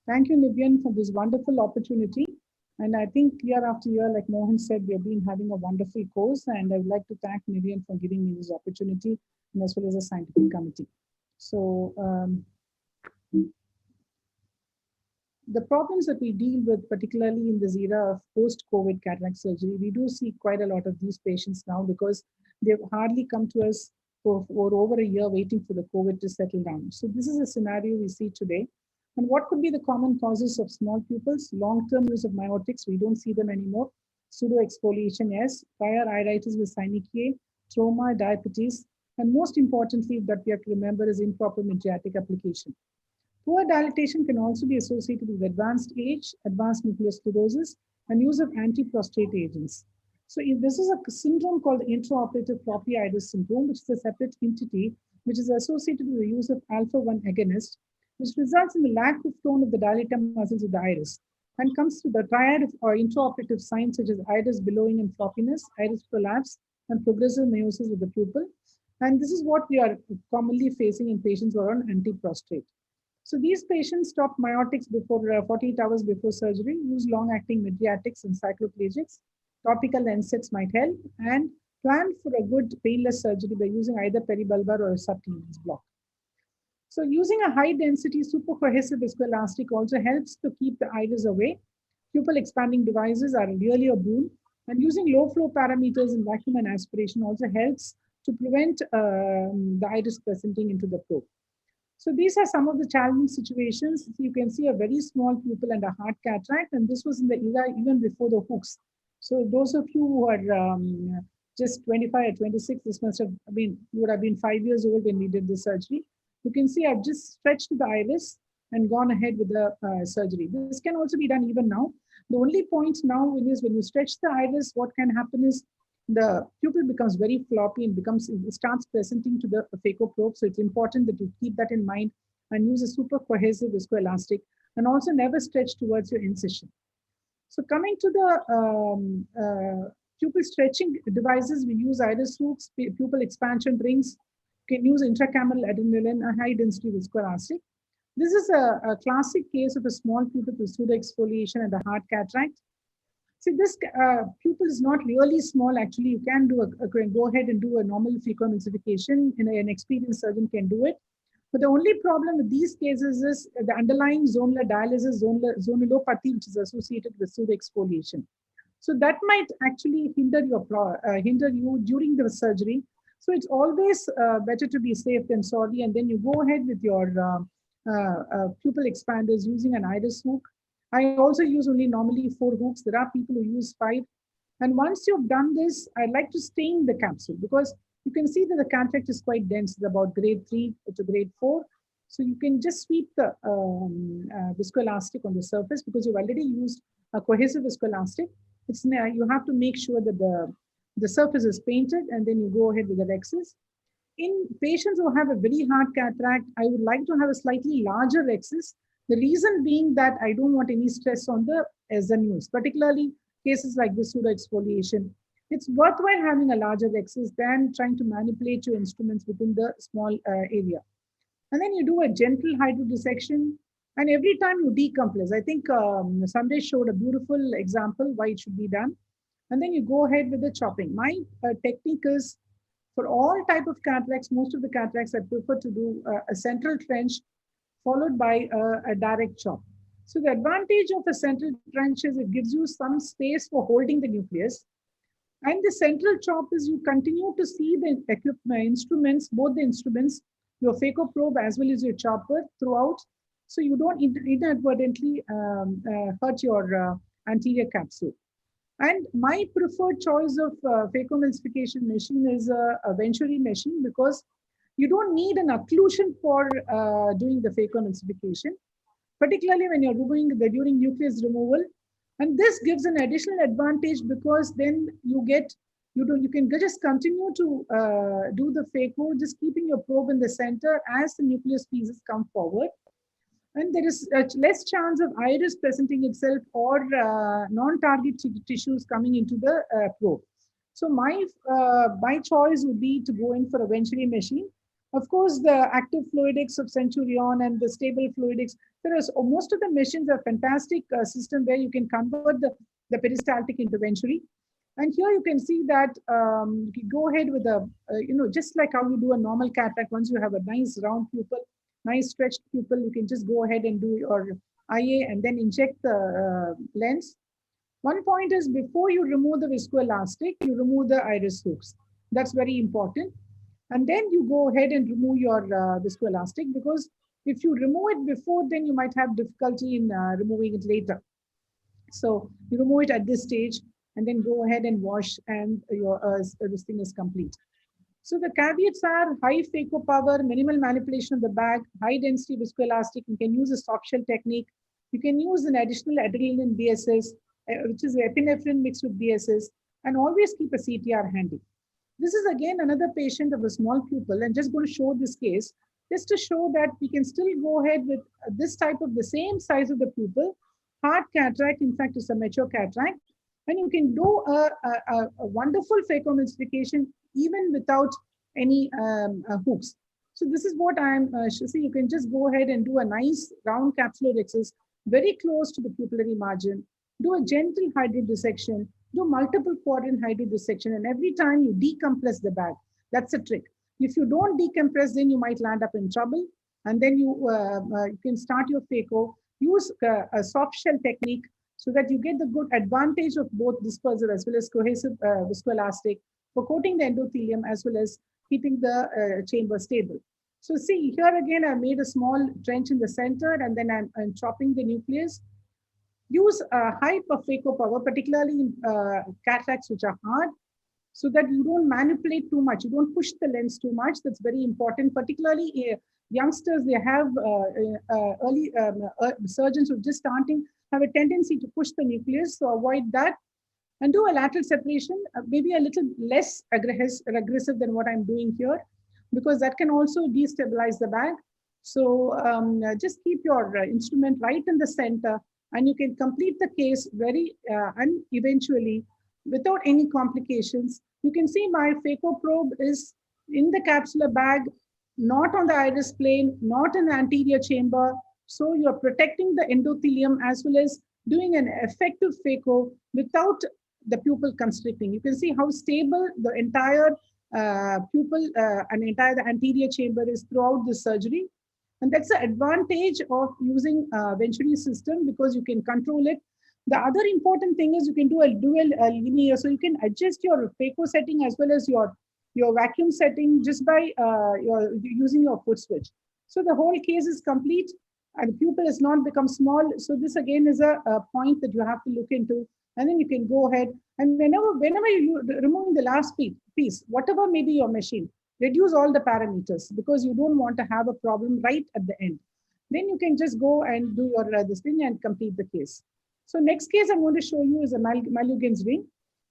Thank you, Nivyan, for this wonderful opportunity. And I think year after year, like Mohan said, we have been having a wonderful course. And I would like to thank Nivyan for giving me this opportunity, and as well as the scientific committee. So, the problems that we deal with, particularly in this era of post-COVID cataract surgery, we do see quite a lot of these patients now because they've hardly come to us for over a year waiting for the COVID to settle down. So this is a scenario we see today. And what could be the common causes of small pupils? Long-term use of myotics, we don't see them anymore. Pseudo-exfoliation, yes. Prior iritis with synechiae, trauma, diabetes, and most importantly, that we have to remember is improper mydriatic application. Poor dilatation can also be associated with advanced age, advanced nuclear sclerosis, and use of anti-prostate agents. So if this is a syndrome called intraoperative floppy iris syndrome, which is a separate entity, which is associated with the use of alpha-1 agonist, which results in the lack of tone of the dilator muscles of the iris, and comes to the triad of intraoperative signs such as iris billowing and floppiness, iris prolapse, and progressive meiosis of the pupil. And this is what we are commonly facing in patients who are on anti-prostate. So these patients stop myotics before 48 hours before surgery, use long-acting mydriatics and cycloplegics. Topical NSAIDs might help, and plan for a good painless surgery by using either peribulbar or a subcutaneous block. So using a high-density super-cohesive viscoelastic also helps to keep the iris away. Pupil expanding devices are really a boon, and using low-flow parameters in vacuum and aspiration also helps to prevent the iris presenting into the probe. So these are some of the challenging situations. So you can see a very small pupil and a hard cataract, and this was in the era even before the hooks. So those of you who are just 25 or 26, this must have been, would have been 5 years old when we did the surgery. You can see I've just stretched the iris and gone ahead with the surgery. This can also be done even now. The only point now is when you stretch the iris, what can happen is the pupil becomes very floppy and it starts presenting to the phacoprobe. So it's important that you keep that in mind and use a super cohesive viscoelastic, and also never stretch towards your incision. So coming to the pupil stretching devices, we use iris hooks, pupil expansion rings, can use intracameral adrenaline, a high density viscoelastic. This is a classic case of a small pupil with pseudo exfoliation and a hard cataract. See, this pupil is not really small. Actually, you can do go ahead and do a normal phacoemulsification. An experienced surgeon can do it. But the only problem with these cases is the underlying zonular dialysis, zonulopathy, which is associated with pseudo exfoliation. So that might actually hinder you during the surgery. So it's always better to be safe than sorry. And then you go ahead with your pupil expanders using an iris hook. I also use only normally 4 hooks. There are people who use 5. And once you've done this, I'd like to stain the capsule because you can see that the cataract is quite dense. It's about grade 3 to grade 4. So you can just sweep the viscoelastic on the surface because you've already used a cohesive viscoelastic. You have to make sure that the surface is painted, and then you go ahead with the rexes. In patients who have a very hard cataract, I would like to have a slightly larger rexes. The reason being that I don't want any stress on the SNUs, particularly cases like this pseudo exfoliation. It's worthwhile having a larger rexes than trying to manipulate your instruments within the small area. And then you do a gentle hydrodissection, and every time you decompress. I think Sandesh showed a beautiful example why it should be done. And then you go ahead with the chopping. My technique is for all type of cataracts, most of the cataracts I prefer to do a central trench followed by a direct chop. So the advantage of a central trench is it gives you some space for holding the nucleus. And the central chop is you continue to see the equipment, instruments, both the instruments, your phacoprobe as well as your chopper throughout. So you don't inadvertently hurt your anterior capsule. And my preferred choice of phacoemulsification machine is a Venturi machine because you don't need an occlusion for doing the phacoemulsification, particularly when you're during nucleus removal. And this gives an additional advantage because then you can just continue to do the phaco, just keeping your probe in the center as the nucleus pieces come forward. And there is less chance of iris presenting itself or non-target tissues coming into the probe. So my choice would be to go in for a Venturi machine. Of course, the active fluidics of Centurion and the stable fluidics, there is most of the machines are fantastic system where you can convert the peristaltic into venturi. And here you can see that you can go ahead with a, just like how you do a normal cataract, once you have a nice round pupil, nice stretched pupil, you can just go ahead and do your IA and then inject the lens. One point is before you remove the viscoelastic, you remove the iris hooks. That's very important. And then you go ahead and remove your viscoelastic, because if you remove it before, then you might have difficulty in removing it later. So you remove it at this stage and then go ahead and wash, and your this thing is complete. So the caveats are high phaco power, minimal manipulation of the bag, high density viscoelastic. You can use a soft shell technique. You can use an additional adrenaline BSS, which is epinephrine mixed with BSS, and always keep a CTR handy. This is again another patient of a small pupil, and just going to show this case just to show that we can still go ahead with this type of the same size of the pupil, hard cataract. In fact, it's a mature cataract, and you can do a wonderful phacoemulsification even without any hooks. So this is what I'm see. You can just go ahead and do a nice round capsular excess very close to the pupillary margin. Do a gentle hydrodissection. Do multiple quadrant hydrodissection, and every time you decompress the bag. That's a trick. If you don't decompress, then you might land up in trouble, and then you can start your phaco. Use a soft shell technique so that you get the good advantage of both dispersive as well as cohesive viscoelastic for coating the endothelium as well as keeping the chamber stable. So see, here again, I made a small trench in the center, and then I'm chopping the nucleus. Use high phaco power, particularly in cataracts which are hard, so that you don't manipulate too much. You don't push the lens too much. That's very important, particularly youngsters. They have early surgeons who are just starting have a tendency to push the nucleus, so avoid that. And do a lateral separation, maybe a little less aggressive than what I'm doing here, because that can also destabilize the bag. So just keep your instrument right in the center, and you can complete the case very and eventually without any complications. You can see my phaco probe is in the capsular bag, not on the iris plane, not in the anterior chamber. So you're protecting the endothelium as well as doing an effective phaco without the pupil constricting. You can see how stable the entire pupil and entire the anterior chamber is throughout the surgery. And that's the advantage of using Venturi system, because you can control it. The other important thing is you can do a dual linear, so you can adjust your phaco setting as well as your vacuum setting just by using your foot switch. So the whole case is complete, and the pupil has not become small. So this again is a point that you have to look into, and then you can go ahead and whenever you removing the last piece, whatever may be your machine, reduce all the parameters, because you don't want to have a problem right at the end. Then you can just go and do your this thing and complete the case. So next case I'm going to show you is a Malyugins ring.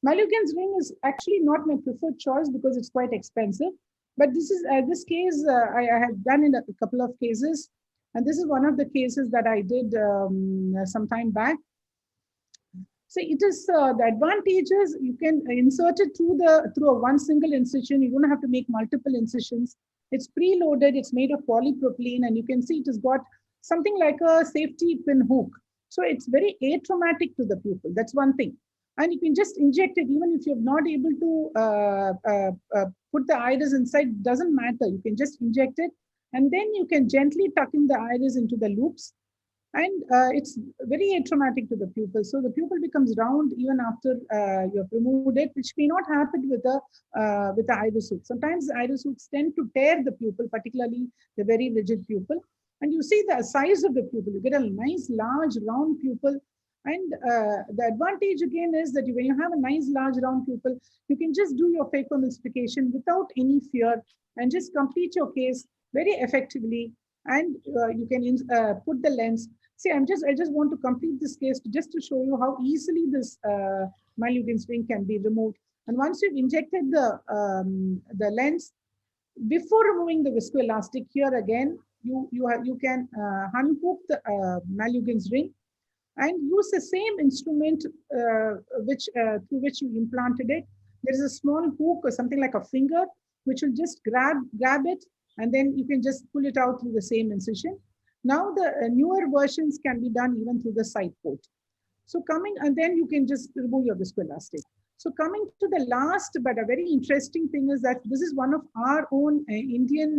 Malyugins ring is actually not my preferred choice because it's quite expensive. But this is this case I have done in a couple of cases, and this is one of the cases that I did some time back. So it is the advantages, you can insert it through a one single incision. You don't have to make multiple incisions. It's preloaded. It's made of polypropylene, and you can see it has got something like a safety pin hook. So it's very atraumatic to the pupil. That's one thing. And you can just inject it even if you're not able to put the iris inside. Doesn't matter. You can just inject it, and then you can gently tuck in the iris into the loops. And it's very atraumatic to the pupil. So the pupil becomes round even after you've removed it, which may not happen with the iris hook. Sometimes the iris hooks tend to tear the pupil, particularly the very rigid pupil. And you see the size of the pupil. You get a nice, large, round pupil. And the advantage again is that when you have a nice, large, round pupil, you can just do your phacoemulsification without any fear and just complete your case very effectively. And you can put the lens. See, I just want to complete this case just to show you how easily this Malyugins ring can be removed. And once you've injected the lens, before removing the viscoelastic, here again, you can unhook the Malyugins ring and use the same instrument through which you implanted it. There is a small hook or something like a finger, which will just grab it and then you can just pull it out through the same incision. Now the newer versions can be done even through the side port. So coming, and then you can just remove your viscoelastic. So coming to the last, but a very interesting thing is that this is one of our own Indian,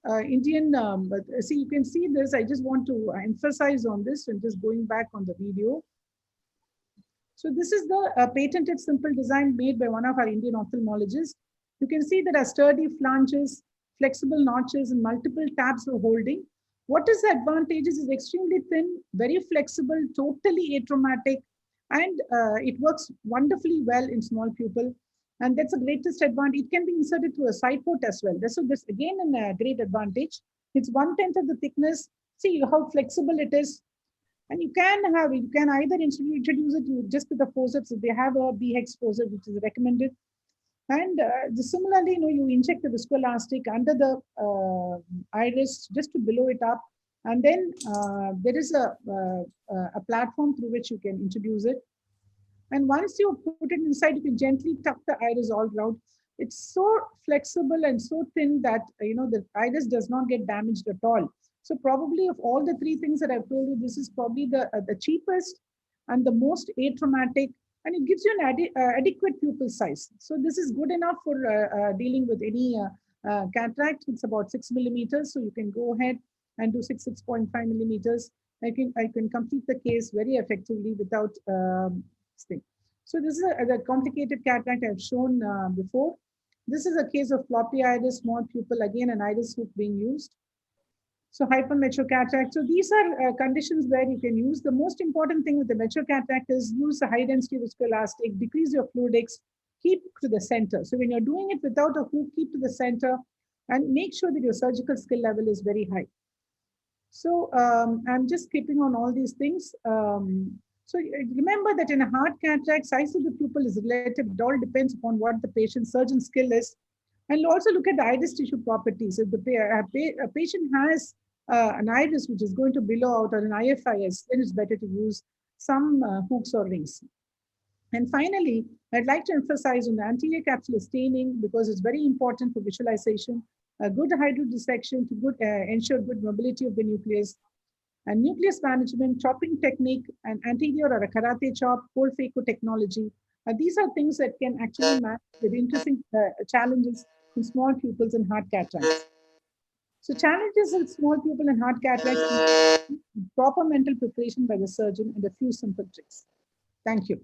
but see, you can see this. I just want to emphasize on this and just going back on the video. So this is the patented simple design made by one of our Indian ophthalmologists. You can see there are sturdy flanges, flexible notches, and multiple tabs for holding. What is the advantages is extremely thin, very flexible, totally atraumatic, and it works wonderfully well in small pupil. And that's the greatest advantage. It can be inserted through a side port as well. So this again a great advantage. It's 1/10 of the thickness. See how flexible it is. And you can either introduce it just with the forceps if they have a BHEX forceps, which is recommended. And similarly, you inject the viscoelastic under the iris just to blow it up. And then there is a platform through which you can introduce it. And once you put it inside, you can gently tuck the iris all around. It's so flexible and so thin that the iris does not get damaged at all. So probably of all the three things that I've told you, this is probably the cheapest and the most atraumatic, and it gives you an adequate pupil size. So this is good enough for dealing with any cataract. It's about 6 millimeters, so you can go ahead and do 6.5 millimeters. I can complete the case very effectively without this thing. So this is the complicated cataract I've shown before. This is a case of floppy iris, small pupil, again an iris hook being used. So hypermature cataract. So these are conditions where you can use. The most important thing with the mature cataract is use a high density viscoelastic, decrease your fluidics, keep to the center. So when you're doing it without a hook, keep to the center and make sure that your surgical skill level is very high. So I'm just skipping on all these things. So remember that in a hard cataract, size of the pupil is relative. It all depends upon what the patient's surgeon skill is. And also look at the iris tissue properties. If a patient has an iris which is going to billow out or an IFIS, then it's better to use some hooks or rings. And finally, I'd like to emphasize on the anterior capsular staining because it's very important for visualization, a good hydrodissection to ensure good mobility of the nucleus, and nucleus management, chopping technique, and anterior or a karate chop, cold phaco technology. These are things that can actually match with interesting challenges in small pupils and hard cataracts. So challenges in small pupil and hard cataracts, proper mental preparation by the surgeon and a few simple tricks. Thank you.